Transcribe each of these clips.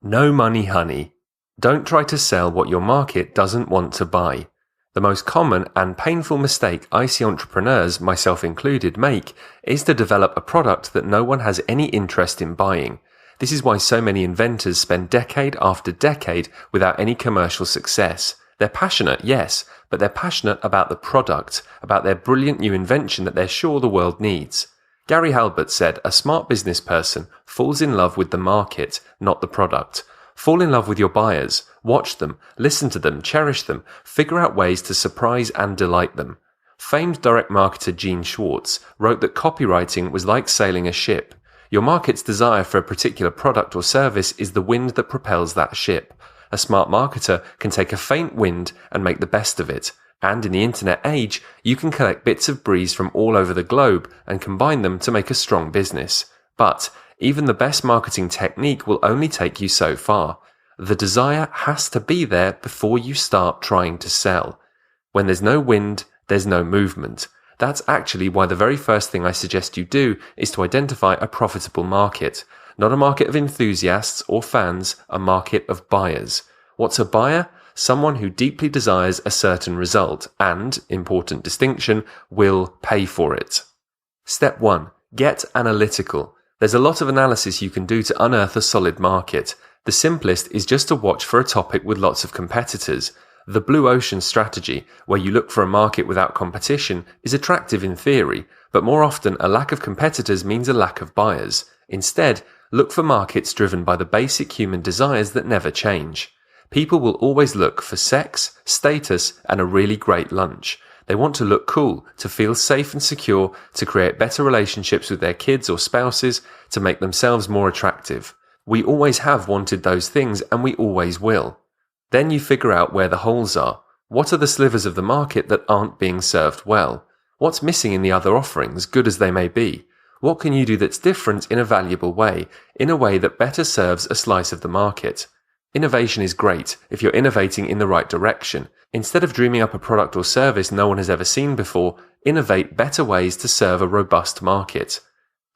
No money, honey. Don't try to sell what your market doesn't want to buy. The most common and painful mistake I see entrepreneurs, myself included, make is to develop a product that no one has any interest in buying. This is why so many inventors spend decade after decade without any commercial success. They're passionate, yes, but they're passionate about the product, about their brilliant new invention that they're sure the world needs. Gary Halbert said, "A smart business person falls in love with the market, not the product." Fall in love with your buyers, watch them, listen to them, cherish them, figure out ways to surprise and delight them. Famed direct marketer Gene Schwartz wrote that copywriting was like sailing a ship. Your market's desire for a particular product or service is the wind that propels that ship. A smart marketer can take a faint wind and make the best of it. And in the internet age, you can collect bits of breeze from all over the globe and combine them to make a strong business. But even the best marketing technique will only take you so far. The desire has to be there before you start trying to sell. When there's no wind, there's no movement. That's actually why the very first thing I suggest you do is to identify a profitable market. Not a market of enthusiasts or fans, a market of buyers. What's a buyer? Someone who deeply desires a certain result and, important distinction, will pay for it. Step 1. Get analytical. There's a lot of analysis you can do to unearth a solid market. The simplest is just to watch for a topic with lots of competitors. The blue ocean strategy, where you look for a market without competition, is attractive in theory, but more often a lack of competitors means a lack of buyers. Instead, look for markets driven by the basic human desires that never change. People will always look for sex, status, and a really great lunch. They want to look cool, to feel safe and secure, to create better relationships with their kids or spouses, to make themselves more attractive. We always have wanted those things, and we always will. Then you figure out where the holes are. What are the slivers of the market that aren't being served well? What's missing in the other offerings, good as they may be? What can you do that's different in a valuable way, in a way that better serves a slice of the market? Innovation is great if you're innovating in the right direction. Instead of dreaming up a product or service no one has ever seen before, innovate better ways to serve a robust market.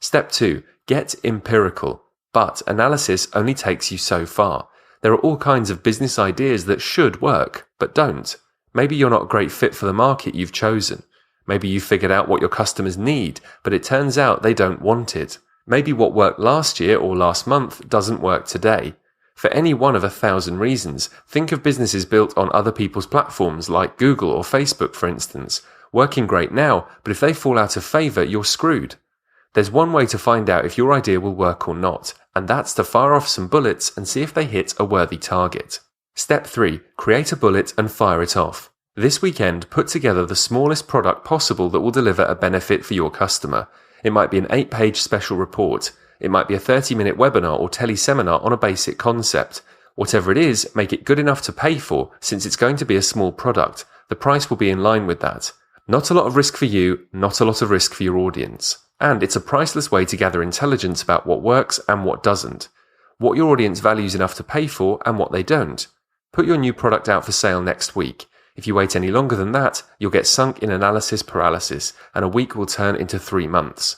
Step 2. Get empirical. But analysis only takes you so far. There are all kinds of business ideas that should work, but don't. Maybe you're not a great fit for the market you've chosen. Maybe you figured out what your customers need, but it turns out they don't want it. Maybe what worked last year or last month doesn't work today. For any one of 1,000 reasons, think of businesses built on other people's platforms like Google or Facebook, for instance. Working great now, but if they fall out of favor, you're screwed. There's one way to find out if your idea will work or not, and that's to fire off some bullets and see if they hit a worthy target. Step 3. Create a bullet and fire it off. This weekend, put together the smallest product possible that will deliver a benefit for your customer. It might be an 8-page special report. It might be a 30-minute webinar or teleseminar on a basic concept. Whatever it is, make it good enough to pay for, since it's going to be a small product. The price will be in line with that. Not a lot of risk for you, not a lot of risk for your audience. And it's a priceless way to gather intelligence about what works and what doesn't. What your audience values enough to pay for and what they don't. Put your new product out for sale next week. If you wait any longer than that, you'll get sunk in analysis paralysis, and a week will turn into 3 months.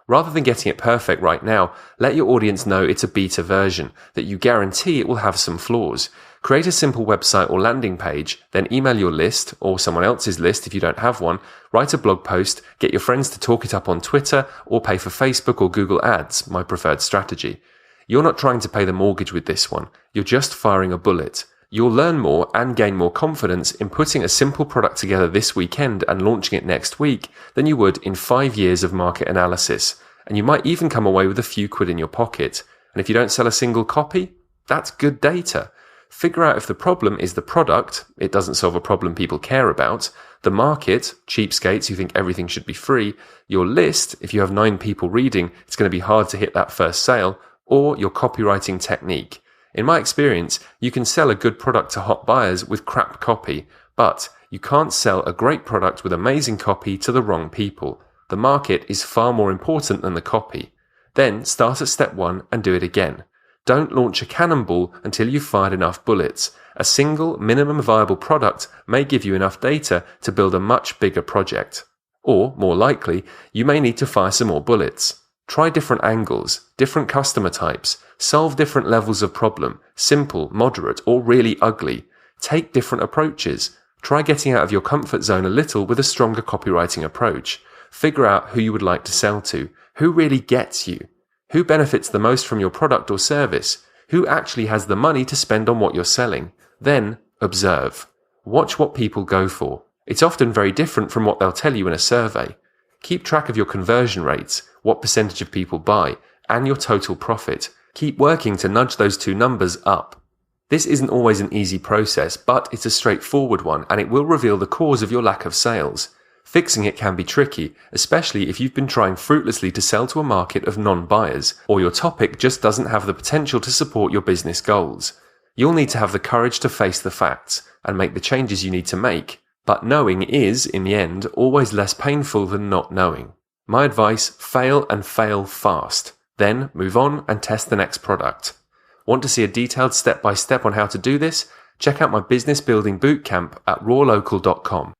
Rather than getting it perfect right now, let your audience know it's a beta version, that you guarantee it will have some flaws. Create a simple website or landing page, then email your list, or someone else's list if you don't have one, write a blog post, get your friends to talk it up on Twitter, or pay for Facebook or Google Ads, my preferred strategy. You're not trying to pay the mortgage with this one, you're just firing a bullet. You'll learn more and gain more confidence in putting a simple product together this weekend and launching it next week than you would in 5 years of market analysis. And you might even come away with a few quid in your pocket. And if you don't sell a single copy, that's good data. Figure out if the problem is the product, it doesn't solve a problem people care about, the market, cheapskates who think everything should be free, your list, if you have 9 people reading, it's going to be hard to hit that first sale, or your copywriting technique. In my experience, you can sell a good product to hot buyers with crap copy, but you can't sell a great product with amazing copy to the wrong people. The market is far more important than the copy. Then start at step 1 and do it again. Don't launch a cannonball until you've fired enough bullets. A single minimum viable product may give you enough data to build a much bigger project. Or, more likely, you may need to fire some more bullets. Try different angles, different customer types, solve different levels of problem, simple, moderate, or really ugly. Take different approaches. Try getting out of your comfort zone a little with a stronger copywriting approach. Figure out who you would like to sell to, who really gets you, who benefits the most from your product or service, who actually has the money to spend on what you're selling. Then observe. Watch what people go for. It's often very different from what they'll tell you in a survey. Keep track of your conversion rates, what percentage of people buy, and your total profit. Keep working to nudge those two numbers up. This isn't always an easy process, but it's a straightforward one, and it will reveal the cause of your lack of sales. Fixing it can be tricky, especially if you've been trying fruitlessly to sell to a market of non-buyers, or your topic just doesn't have the potential to support your business goals. You'll need to have the courage to face the facts and make the changes you need to make, but knowing is, in the end, always less painful than not knowing. My advice, fail and fail fast. Then move on and test the next product. Want to see a detailed step-by-step on how to do this? Check out my business building bootcamp at rawlocal.com.